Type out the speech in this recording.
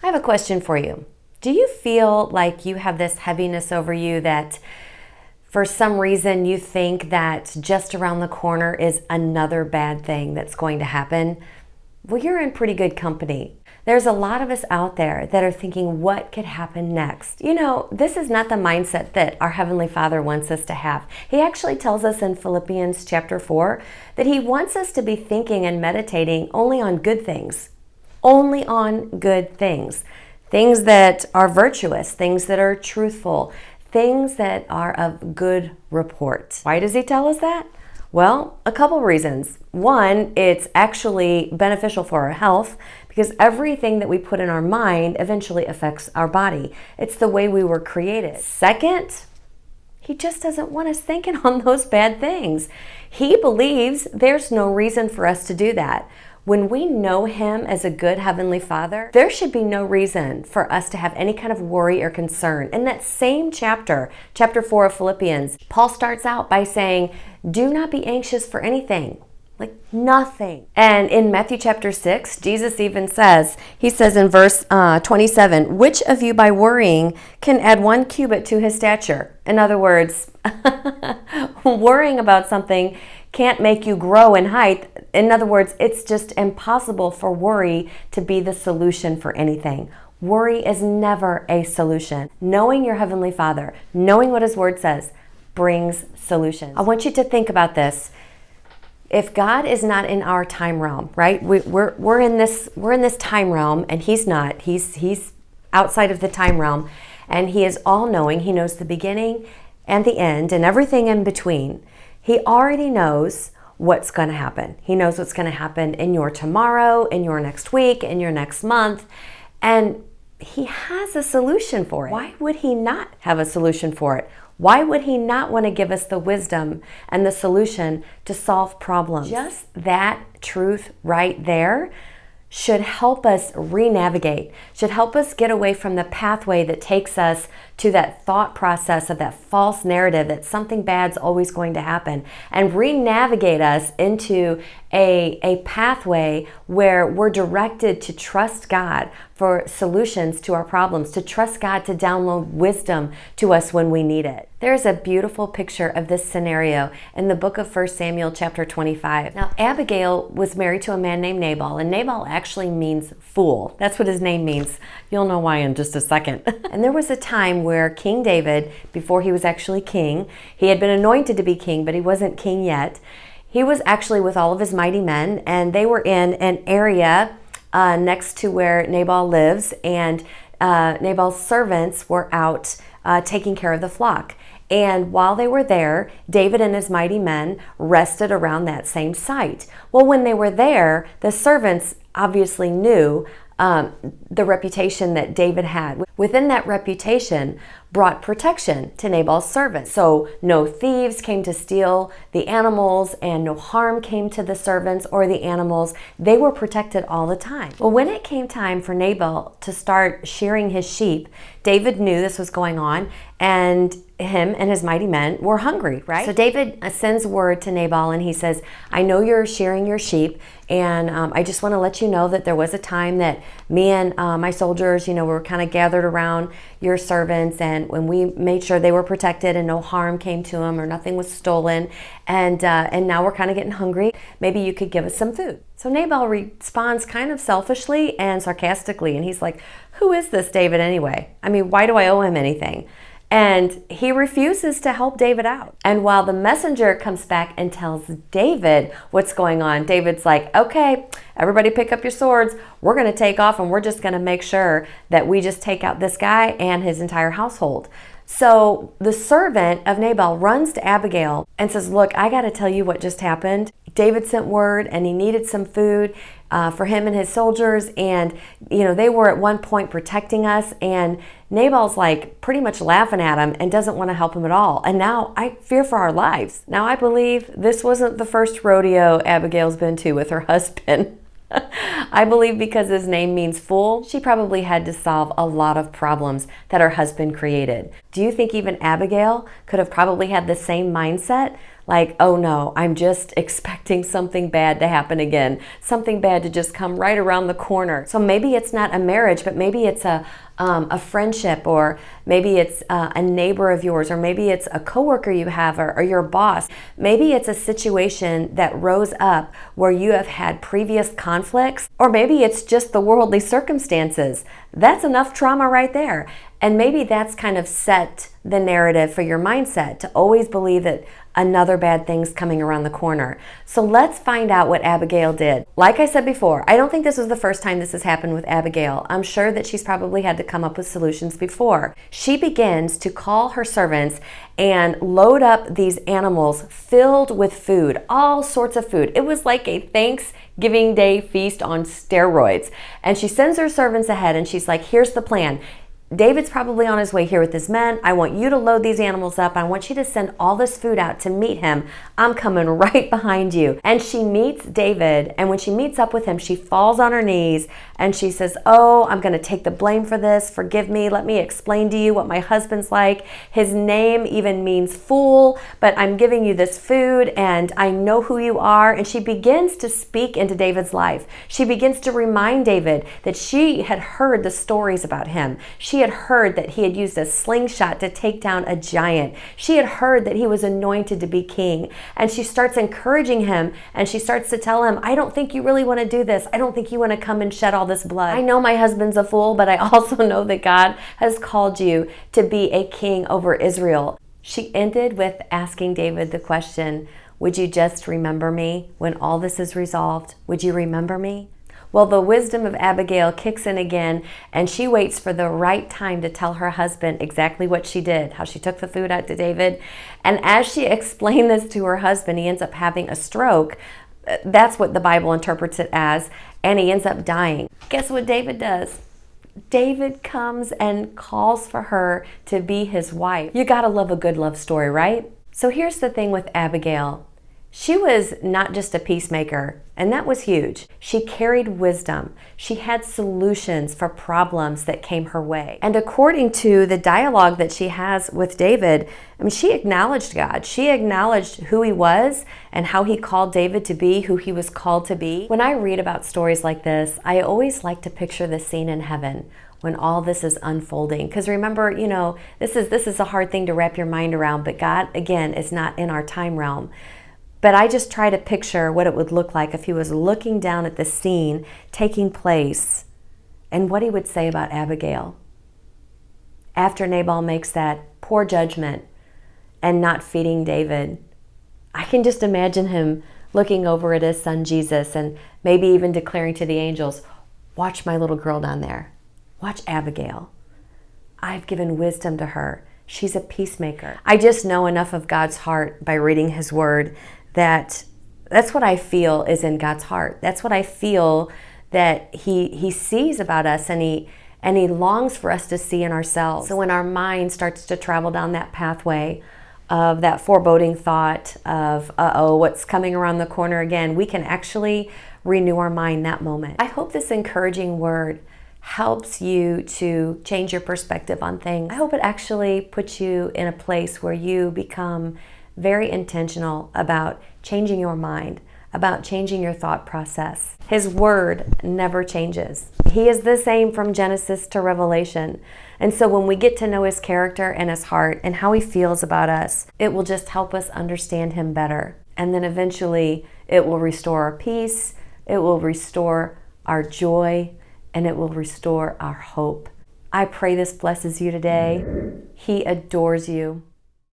I have a question for you. Do you feel like you have this heaviness over you that for some reason you think that just around the corner is another bad thing that's going to happen? Well, you're in pretty good company. There's a lot of us out there that are thinking, what could happen next? You know, this is not the mindset that our Heavenly Father wants us to have. He actually tells us in Philippians chapter 4 that He wants us to be thinking and meditating only on good things. Only on good things. Things that are virtuous, things that are truthful, things that are of good report. Why does He tell us that? Well, a couple reasons. One, it's actually beneficial for our health because everything that we put in our mind eventually affects our body. It's the way we were created. Second, He just doesn't want us thinking on those bad things. He believes there's no reason for us to do that. When we know Him as a good Heavenly Father, there should be no reason for us to have any kind of worry or concern. In that same chapter 4 of Philippians, Paul starts out by saying, do not be anxious for anything. Like nothing. And in Matthew chapter 6, Jesus even says, He says in verse 27, which of you by worrying can add 1 cubit to his stature? In other words, worrying about something can't make you grow in height. In other words, it's just impossible for worry to be the solution for anything. Worry is never a solution. Knowing your Heavenly Father, knowing what His Word says, brings solutions. I want you to think about this. If God is not in our time realm, right? We're in this time realm, and He's not. He's outside of the time realm, and He is all knowing. He knows the beginning and the end and everything in between. He already knows what's going to happen. He knows what's going to happen in your tomorrow, in your next week, in your next month, and He has a solution for it. Why would He not have a solution for it? Why would He not want to give us the wisdom and the solution to solve problems? Just that truth right there should help us re-navigate, should help us get away from the pathway that takes us to that thought process of that false narrative that something bad's always going to happen, and re-navigate us into a pathway where we're directed to trust God for solutions to our problems, to trust God to download wisdom to us when we need it. There's a beautiful picture of this scenario in the book of 1 Samuel chapter 25. Now, Abigail was married to a man named Nabal, and Nabal actually means fool. That's what his name means. You'll know why in just a second. And there was a time where King David, before he was actually king, he had been anointed to be king, but he wasn't king yet. He was actually with all of his mighty men, and they were in an area next to where Nabal lives, and Nabal's servants were out taking care of the flock. And while they were there, David and his mighty men rested around that same site. Well, when they were there, the servants obviously knew the reputation that David had. Within that reputation brought protection to Nabal's servants. So no thieves came to steal the animals, and no harm came to the servants or the animals. They were protected all the time. Well, when it came time for Nabal to start shearing his sheep, David knew this was going on, and him and his mighty men were hungry, right? So David sends word to Nabal, and he says, I know you're shearing your sheep, and I just want to let you know that there was a time that me and my soldiers, were kind of gathered around your servants, and when we made sure they were protected and no harm came to them or nothing was stolen, and now we're kind of getting hungry. Maybe you could give us some food. So Nabal responds kind of selfishly and sarcastically, and he's like, who is this David anyway? I mean, why do I owe him anything? And he refuses to help David out. And while the messenger comes back and tells David what's going on, David's like, okay, everybody pick up your swords. We're going to take off, and we're just going to make sure that we just take out this guy and his entire household. So the servant of Nabal runs to Abigail and says, look, I got to tell you what just happened. David sent word, and he needed some food for him and his soldiers, and they were at one point protecting us, and Nabal's like pretty much laughing at him and doesn't want to help him at all, and now I fear for our lives. Now I believe this wasn't the first rodeo Abigail's been to with her husband. I believe because his name means fool, she probably had to solve a lot of problems that her husband created. Do you think even Abigail could have probably had the same mindset? Like, oh no, I'm just expecting something bad to happen again, something bad to just come right around the corner. So maybe it's not a marriage, but maybe it's a friendship, or maybe it's a neighbor of yours, or maybe it's a coworker you have, or your boss. Maybe it's a situation that rose up where you have had previous conflicts, or maybe it's just the worldly circumstances. That's enough trauma right there. And maybe that's kind of set the narrative for your mindset to always believe that another bad thing's coming around the corner. So let's find out what Abigail did. Like I said before, I don't think this was the first time this has happened with Abigail. I'm sure that she's probably had to come up with solutions before. She begins to call her servants and load up these animals filled with food, all sorts of food. It was like a Thanksgiving Day feast on steroids. And she sends her servants ahead and she's like, here's the plan. David's probably on his way here with his men. I want you to load these animals up. I want you to send all this food out to meet him. I'm coming right behind you. And she meets David, and when she meets up with him, she falls on her knees and she says, oh, I'm going to take the blame for this. Forgive me. Let me explain to you what my husband's like. His name even means fool, but I'm giving you this food and I know who you are. And she begins to speak into David's life. She begins to remind David that she had heard the stories about him. She had heard that he had used a slingshot to take down a giant. She had heard that he was anointed to be king. And she starts encouraging him, and she starts to tell him, I don't think you really want to do this. I don't think you want to come and shed all this blood. I know my husband's a fool, but I also know that God has called you to be a king over Israel. She ended with asking David the question, would you just remember me when all this is resolved? Would you remember me? Well, the wisdom of Abigail kicks in again, and she waits for the right time to tell her husband exactly what she did, how she took the food out to David. And as she explained this to her husband, he ends up having a stroke. That's what the Bible interprets it as, and he ends up dying. Guess what David does? David comes and calls for her to be his wife. You gotta love a good love story, right? So here's the thing with Abigail. She was not just a peacemaker, and that was huge. She carried wisdom. She had solutions for problems that came her way. And according to the dialogue that she has with David, she acknowledged God. She acknowledged who he was and how he called David to be who he was called to be. When I read about stories like this, I always like to picture the scene in heaven when all this is unfolding. Because remember, this is a hard thing to wrap your mind around, but God, again, is not in our time realm. But I just try to picture what it would look like if he was looking down at the scene taking place and what he would say about Abigail after Nabal makes that poor judgment and not feeding David. I can just imagine him looking over at his son Jesus and maybe even declaring to the angels, watch my little girl down there. Watch Abigail. I've given wisdom to her. She's a peacemaker. I just know enough of God's heart by reading his word that's what I feel is in God's heart. That's what I feel that he sees about us, and he longs for us to see in ourselves. So when our mind starts to travel down that pathway of that foreboding thought of, uh-oh, what's coming around the corner again, we can actually renew our mind that moment. I hope this encouraging word helps you to change your perspective on things. I hope it actually puts you in a place where you become very intentional about changing your mind, about changing your thought process. His word never changes. He is the same from Genesis to Revelation. And so when we get to know his character and his heart and how he feels about us, it will just help us understand him better. And then eventually it will restore our peace, it will restore our joy, and it will restore our hope. I pray this blesses you today. He adores you.